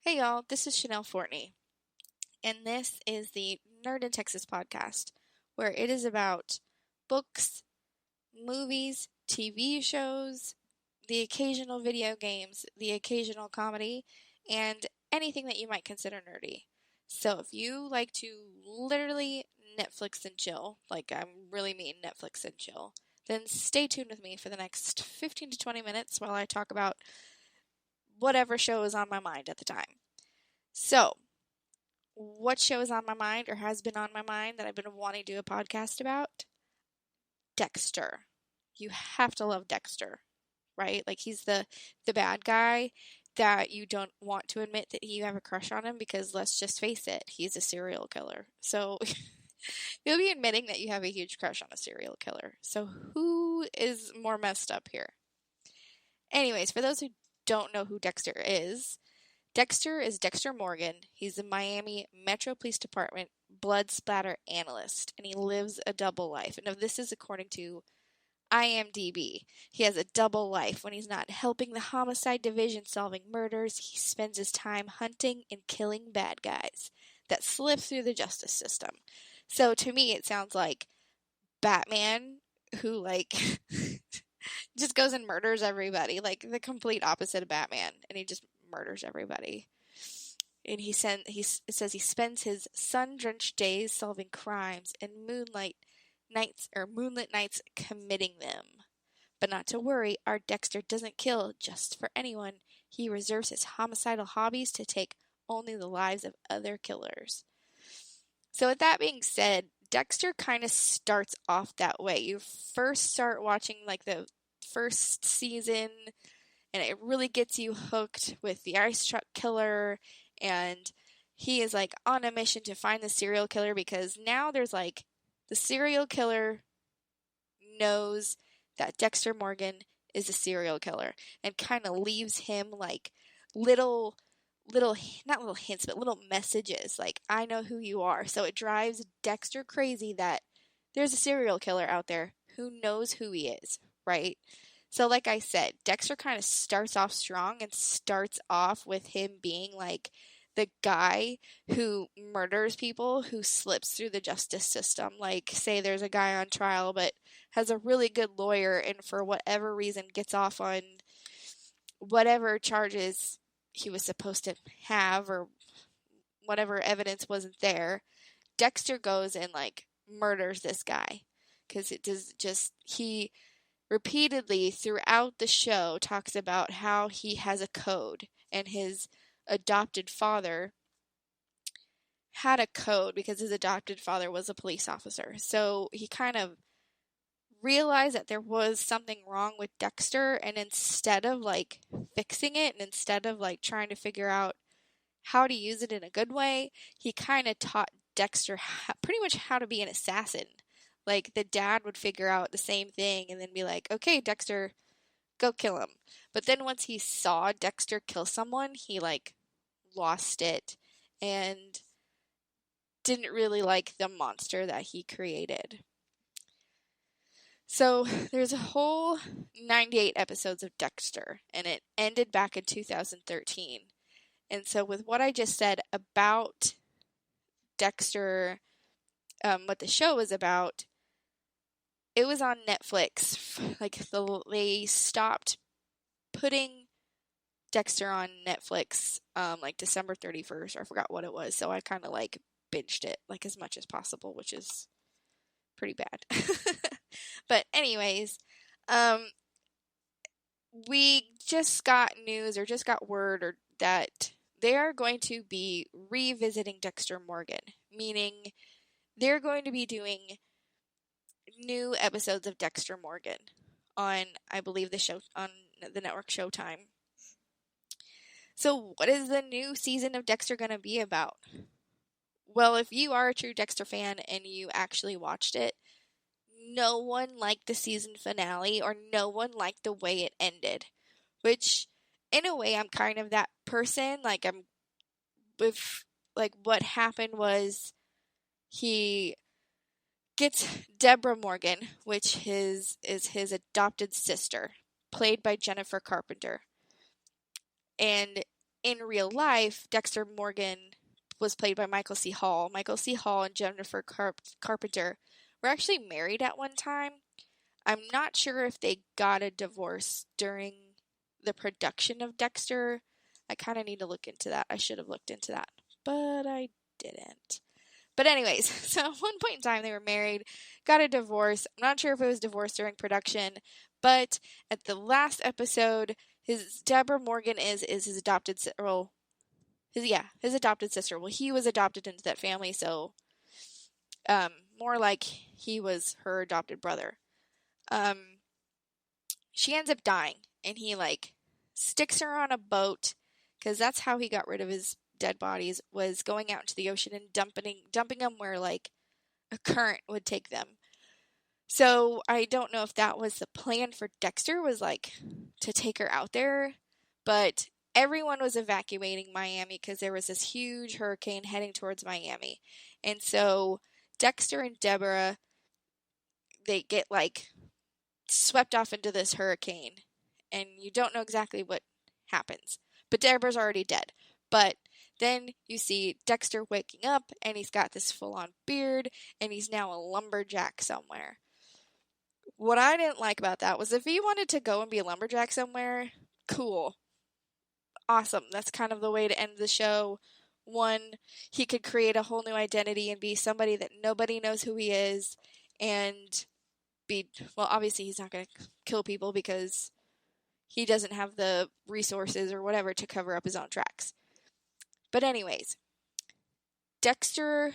Hey y'all, this is Chanel Fortney, and this is the Nerd in Texas podcast, where it is about books, movies, TV shows, the occasional video games, the occasional comedy, and anything that you might consider nerdy. So if you like to literally Netflix and chill, like I really mean Netflix and chill, then stay tuned with me for the next 15 to 20 minutes while I talk about whatever show is on my mind at the time. So, what show is on my mind or has been on my mind that I've been wanting to do a podcast about? Dexter. You have to love Dexter, right? Like he's the bad guy that you don't want to admit that you have a crush on him because let's just face it, he's a serial killer. So you'll be admitting that you have a huge crush on a serial killer. So who is more messed up here? Anyways, for those who don't know who Dexter is Dexter Morgan. He's a Miami Metro Police Department blood splatter analyst, and he lives a double life. And this is according to IMDb. He has a double life. When he's not helping the homicide division solving murders, he spends his time hunting and killing bad guys that slip through the justice system. So to me, it sounds like Batman, who just goes and murders everybody, like the complete opposite of Batman, and he just murders everybody. And it says he spends his sun-drenched days solving crimes and moonlit nights committing them. But not to worry, our Dexter doesn't kill just for anyone. He reserves his homicidal hobbies to take only the lives of other killers. So with that being said, Dexter kind of starts off that way. You first start watching the first season, and it really gets you hooked with the ice truck killer, and he is on a mission to find the serial killer because now there's the serial killer knows that Dexter Morgan is a serial killer and kind of leaves him little not little hints but little messages I know who you are. So it drives Dexter crazy that there's a serial killer out there who knows who he is, right? So like I said, Dexter kind of starts off strong and starts off with him being the guy who murders people, who slips through the justice system. Say there's a guy on trial but has a really good lawyer and for whatever reason gets off on whatever charges he was supposed to have or whatever evidence wasn't there. Dexter goes and murders this guy because he repeatedly throughout the show talks about how he has a code, and his adopted father had a code because his adopted father was a police officer. So he kind of realized that there was something wrong with Dexter, and instead of fixing it and instead of trying to figure out how to use it in a good way, he kind of taught Dexter pretty much how to be an assassin. The dad would figure out the same thing and then be like, okay, Dexter, go kill him. But then once he saw Dexter kill someone, he lost it and didn't really like the monster that he created. So there's a whole 98 episodes of Dexter, and it ended back in 2013. And so with what I just said about Dexter, what the show is about, it was on Netflix. They stopped putting Dexter on Netflix December 31st, or I forgot what it was. So I kind of binged it as much as possible, which is pretty bad. But anyways, we just got news or just got word that they are going to be revisiting Dexter Morgan, meaning they're going to be doing new episodes of Dexter Morgan on, I believe, the show on the network Showtime. So what is the new season of Dexter going to be about? Well, if you are a true Dexter fan and you actually watched it, no one liked the season finale, or no one liked the way it ended, which in a way I'm kind of that person. What happened was he gets Deborah Morgan, which is his adopted sister, played by Jennifer Carpenter. And in real life, Dexter Morgan was played by Michael C. Hall. Michael C. Hall and Jennifer Carpenter were actually married at one time. I'm not sure if they got a divorce during the production of Dexter. I kind of need to look into that. I should have looked into that, but I didn't. But anyways, so at one point in time they were married, got a divorce. I'm not sure if it was divorce during production, but at the last episode, Deborah Morgan is his adopted his adopted sister. Well, he was adopted into that family, so more like he was her adopted brother. She ends up dying, and he sticks her on a boat, because that's how he got rid of his dead bodies, was going out into the ocean and dumping them where a current would take them. So I don't know if that was the plan for Dexter, was to take her out there, but everyone was evacuating Miami because there was this huge hurricane heading towards Miami. And so Dexter and Deborah, they get swept off into this hurricane, and you don't know exactly what happens. But Deborah's already dead. But then you see Dexter waking up, and he's got this full-on beard, and he's now a lumberjack somewhere. What I didn't like about that was if he wanted to go and be a lumberjack somewhere, cool. Awesome. That's kind of the way to end the show. One, he could create a whole new identity and be somebody that nobody knows who he is, and obviously he's not going to kill people because he doesn't have the resources or whatever to cover up his own tracks. But anyways, Dexter,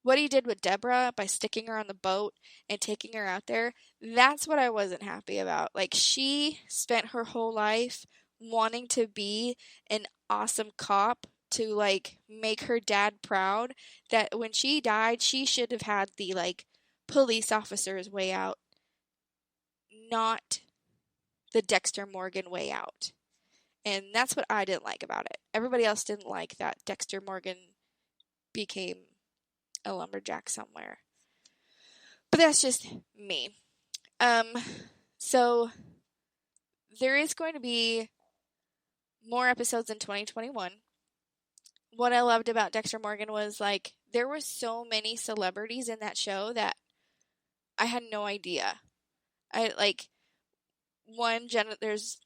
what he did with Deborah by sticking her on the boat and taking her out there, that's what I wasn't happy about. She spent her whole life wanting to be an awesome cop to make her dad proud, that when she died, she should have had the police officer's way out, not the Dexter Morgan way out. And that's what I didn't like about it. Everybody else didn't like that Dexter Morgan became a lumberjack somewhere. But that's just me. So there is going to be more episodes in 2021. What I loved about Dexter Morgan was there were so many celebrities in that show that I had no idea. There's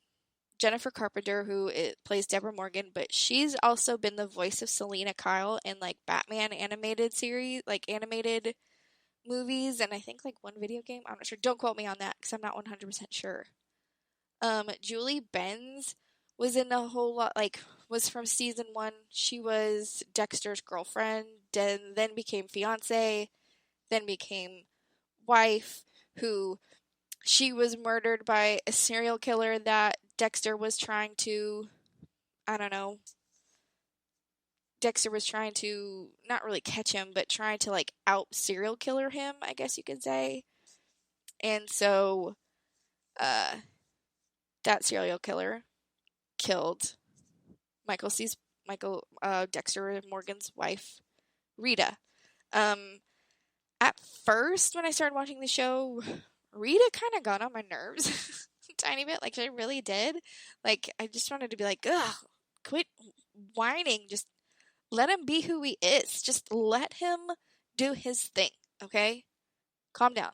Jennifer Carpenter, who plays Deborah Morgan, but she's also been the voice of Selena Kyle in Batman animated series, animated movies, and I think one video game. I'm not sure. Don't quote me on that because I'm not 100% sure. Julie Benz was in a whole lot, was from season 1. She was Dexter's girlfriend, then became fiance, then became wife, who she was murdered by a serial killer that Dexter was trying to, Dexter was trying to, not really catch him, but trying to out serial killer him, I guess you could say. And so, that serial killer killed Dexter Morgan's wife, Rita. At first, when I started watching the show, Rita kind of got on my nerves a tiny bit. She really did. I just wanted to be ugh, quit whining. Just let him be who he is. Just let him do his thing, okay? Calm down.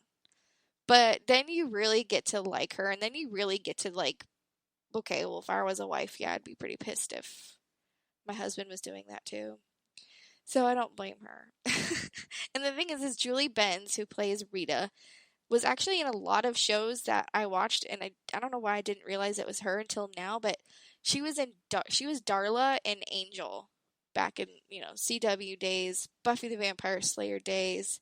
But then you really get to like her, and then you really get to okay, well, if I was a wife, yeah, I'd be pretty pissed if my husband was doing that too. So I don't blame her. And the thing is Julie Benz, who plays Rita, was actually in a lot of shows that I watched, and I don't know why I didn't realize it was her until now, but she was Darla and Angel back in, CW days, Buffy the Vampire Slayer days.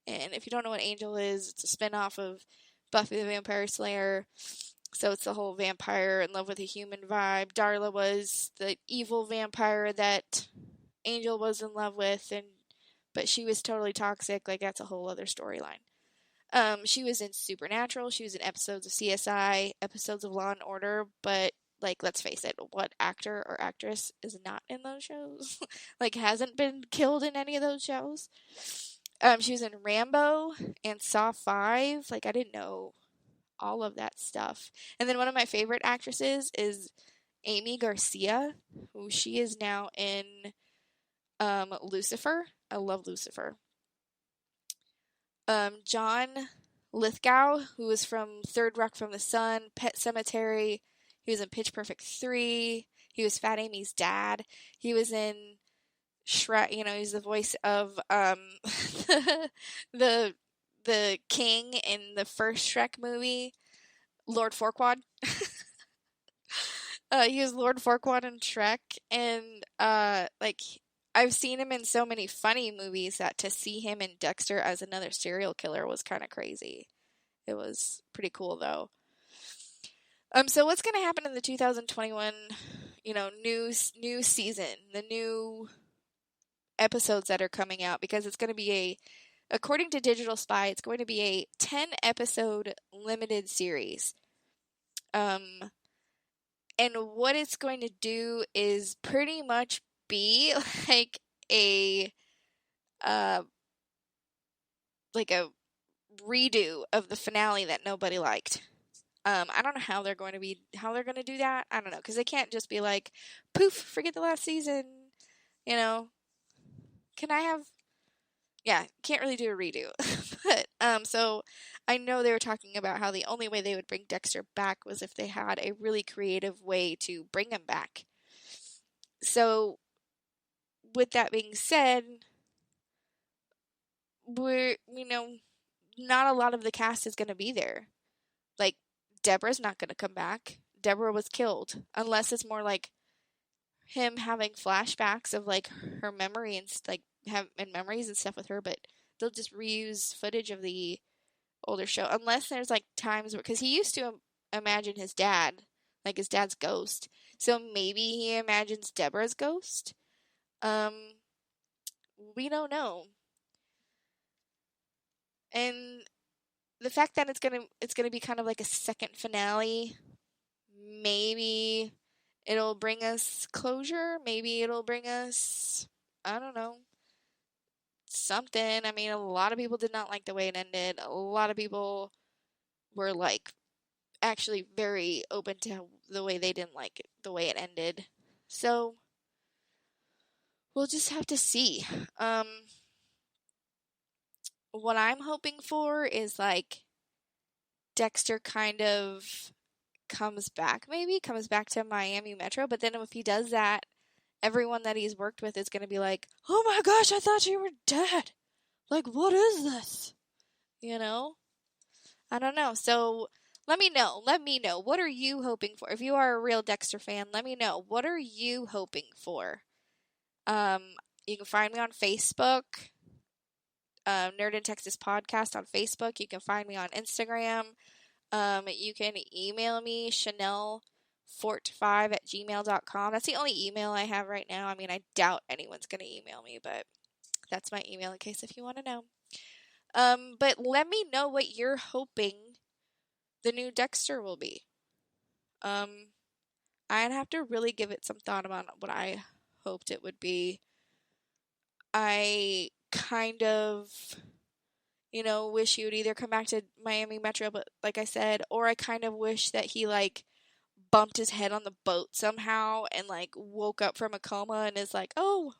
And if you don't know what Angel is, it's a spinoff of Buffy the Vampire Slayer. So it's the whole vampire in love with a human vibe. Darla was the evil vampire that Angel was in love with, but she was totally toxic. That's a whole other storyline. She was in Supernatural. She was in episodes of CSI, episodes of Law and Order. But let's face it, what actor or actress is not in those shows? Hasn't been killed in any of those shows. She was in Rambo and Saw 5. I didn't know all of that stuff. And then one of my favorite actresses is Amy Garcia, who she is now in Lucifer. I love Lucifer. John Lithgow, who was from Third Rock from the Sun, Pet Sematary. He was in Pitch Perfect 3. He was Fat Amy's dad. He was in Shrek. He's the voice of the king in the first Shrek movie, Lord Farquaad. He was Lord Farquaad in Shrek, and I've seen him in so many funny movies that to see him in Dexter as another serial killer was kind of crazy. It was pretty cool, though. So what's going to happen in the 2021, new season, the new episodes that are coming out, because it's going to be according to Digital Spy, it's going to be a 10-episode limited series. And what it's going to do is pretty much be like a redo of the finale that nobody liked. I don't know how they're going to do that. I don't know, because they can't just be like, poof, forget the last season. Can't really do a redo. But so I know they were talking about how the only way they would bring Dexter back was if they had a really creative way to bring him back. So with that being said, not a lot of the cast is going to be there. Like, Deborah's not going to come back. Deborah was killed, unless it's more like him having flashbacks of like her memory and memories and stuff with her, but they'll just reuse footage of the older show, unless there's like times where, because he used to imagine his dad, like his dad's ghost, so maybe he imagines Deborah's ghost. We don't know. And the fact that it's gonna be kind of like a second finale, maybe it'll bring us closure. Maybe it'll bring us, I don't know, something. I mean, a lot of people did not like the way it ended. A lot of people were like actually very open to the way they didn't like it, the way it ended. So we'll just have to see. What I'm hoping for is like Dexter kind of comes back to Miami Metro, but then if he does that, everyone that he's worked with is going to be like, oh my gosh, I thought you were dead. Like, what is this? I don't know. So let me know. What are you hoping for? If you are a real Dexter fan, let me know. What are you hoping for? You can find me on Facebook, Nerd in Texas Podcast on Facebook. You can find me on Instagram. You can email me, chanelfort5@gmail.com. That's the only email I have right now. I mean, I doubt anyone's going to email me, but that's my email in case if you want to know. But let me know what you're hoping the new Dexter will be. I'd have to really give it some thought about what I hoped it would be. I kind of, wish he would either come back to Miami Metro, but like I said, or I kind of wish that he like bumped his head on the boat somehow and like woke up from a coma and is like, oh,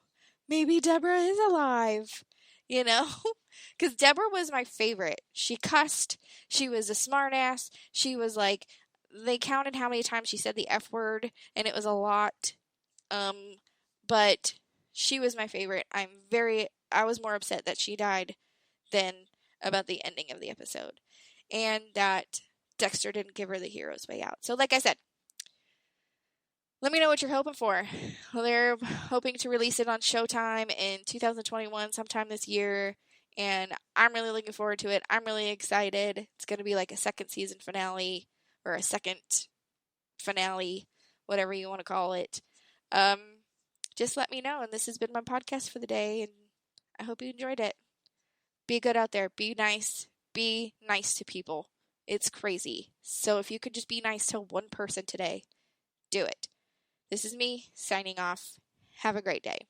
maybe Deborah is alive, because Deborah was my favorite. She cussed. She was a smartass. She was like, they counted how many times she said the F word, and it was a lot. But she was my favorite. I was more upset that she died than about the ending of the episode, and that Dexter didn't give her the hero's way out. So like I said, let me know what you're hoping for. Well, they're hoping to release it on Showtime in 2021 sometime this year, and I'm really looking forward to it. I'm really excited. It's going to be like a second season finale, or a second finale, whatever you want to call it. Just let me know, and this has been my podcast for the day, and I hope you enjoyed it. Be good out there. Be nice. Be nice to people. It's crazy. So if you could just be nice to one person today, do it. This is me signing off. Have a great day.